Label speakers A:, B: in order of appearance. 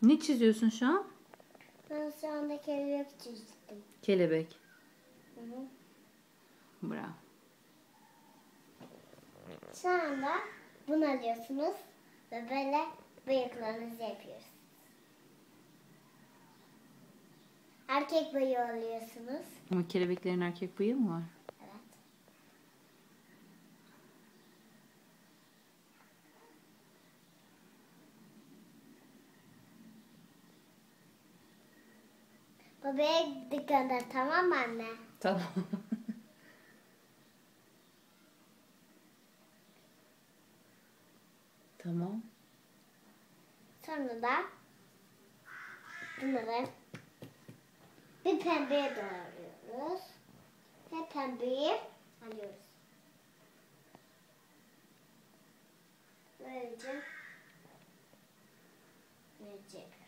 A: Ne çiziyorsun şu an?
B: Ben şu anda kelebek çizdim.
A: Kelebek.
B: Hı hı.
A: Bravo.
B: Şu anda bunu alıyorsunuz ve böyle bıyıklarınızı yapıyoruz. Erkek bıyığı alıyorsunuz.
A: Ama kelebeklerin erkek bıyığı mı var?
B: Evet. Babaya dikkat et, tamam mı anne?
A: Tamam. Tamam.
B: Sonra da bunları bir pembeye doğruyoruz. Ve pembeyi alıyoruz. Böylece verecek.